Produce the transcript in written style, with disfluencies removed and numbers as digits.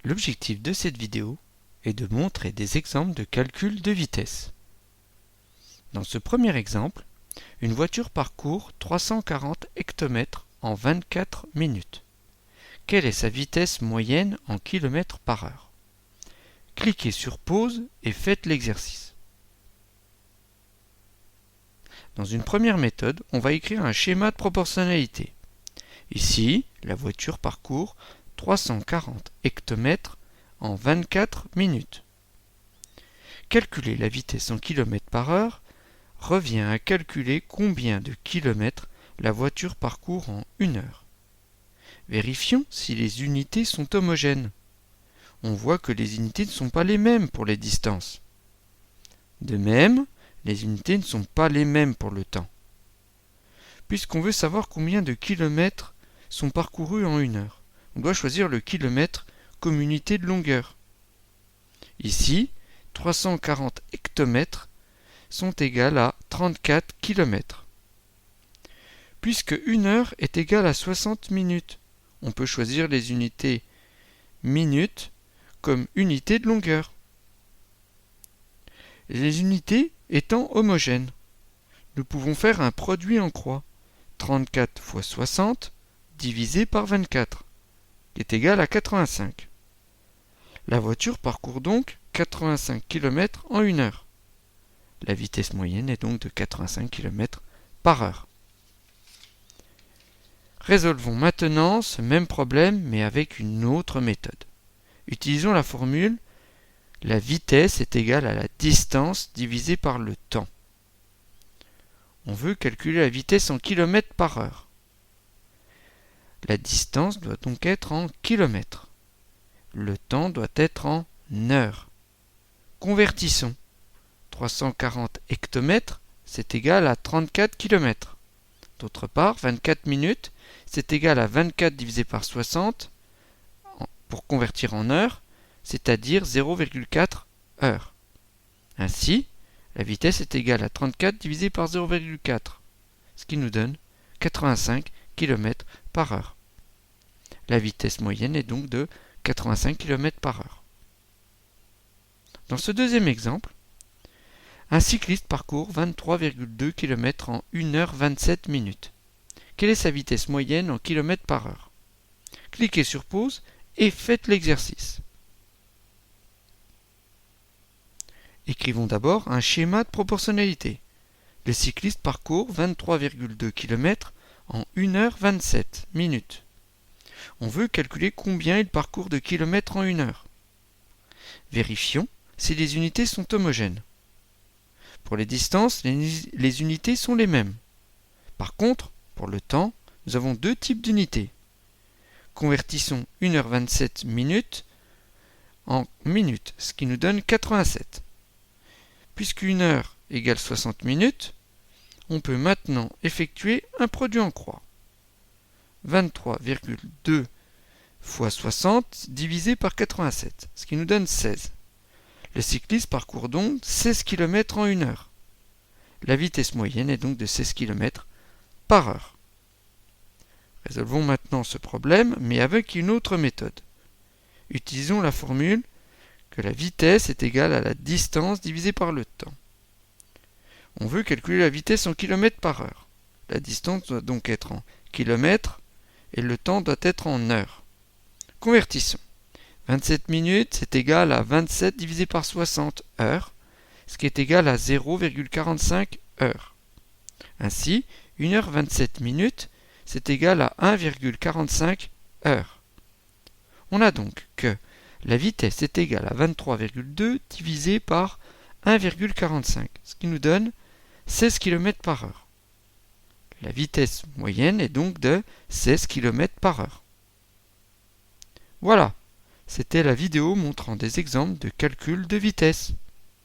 L'objectif de cette vidéo est de montrer des exemples de calcul de vitesse. Dans ce premier exemple, une voiture parcourt 340 hectomètres en 24 minutes. Quelle est sa vitesse moyenne en km par heure? Cliquez sur pause et faites l'exercice. Dans une première méthode, on va écrire un schéma de proportionnalité. Ici, la voiture parcourt 340 hectomètres en 24 minutes. Calculer la vitesse en km par heure revient à calculer combien de kilomètres la voiture parcourt en 1 heure. Vérifions si les unités sont homogènes. On voit que les unités ne sont pas les mêmes pour les distances. De même, les unités ne sont pas les mêmes pour le temps. Puisqu'on veut savoir combien de kilomètres sont parcourus en 1 heure, on doit choisir le kilomètre comme unité de longueur. Ici, 340 hectomètres sont égales à 34 km. Puisque 1 heure est égale à 60 minutes, on peut choisir les unités minutes comme unité de longueur. Les unités étant homogènes, nous pouvons faire un produit en croix. 34 fois 60 divisé par 24, qui est égal à 85. La voiture parcourt donc 85 km en 1 heure. La vitesse moyenne est donc de 85 km par heure. Résolvons maintenant ce même problème, mais avec une autre méthode. Utilisons la formule la vitesse est égale à la distance divisée par le temps. On veut calculer la vitesse en km par heure. La distance doit donc être en kilomètres. Le temps doit être en heures. Convertissons. 340 hectomètres, c'est égal à 34 km. D'autre part, 24 minutes, c'est égal à 24 divisé par 60 pour convertir en heures, c'est-à-dire 0,4 heures. Ainsi, la vitesse est égale à 34 divisé par 0,4, ce qui nous donne 85 km par heure. La vitesse moyenne est donc de 85 km par heure. Dans ce deuxième exemple, un cycliste parcourt 23,2 km en 1 heure 27 minutes. Quelle est sa vitesse moyenne en km par heure? Cliquez sur pause et faites l'exercice. Écrivons d'abord un schéma de proportionnalité. Le cycliste parcourt 23,2 km en 1 heure 27 minutes. On veut calculer combien il parcourt de kilomètres en 1 heure. Vérifions si les unités sont homogènes. Pour les distances, les unités sont les mêmes. Par contre, pour le temps, nous avons deux types d'unités. Convertissons 1 heure 27 minutes en minutes, ce qui nous donne 87. Puisque 1 heure égale 60 minutes, on peut maintenant effectuer un produit en croix. 23,2 fois 60 divisé par 87, ce qui nous donne 16. Le cycliste parcourt donc 16 km en 1 heure. La vitesse moyenne est donc de 16 km par heure. Résolvons maintenant ce problème, mais avec une autre méthode. Utilisons la formule que la vitesse est égale à la distance divisée par le temps. On veut calculer la vitesse en km par heure. La distance doit donc être en kilomètres et le temps doit être en heures. Convertissons. 27 minutes, c'est égal à 27 divisé par 60 heures, ce qui est égal à 0,45 heures. Ainsi, 1 heure 27 minutes, c'est égal à 1,45 heures. On a donc que la vitesse est égale à 23,2 divisé par 1,45, ce qui nous donne 16 km par heure. La vitesse moyenne est donc de 16 km par heure. Voilà, c'était la vidéo montrant des exemples de calcul de vitesse.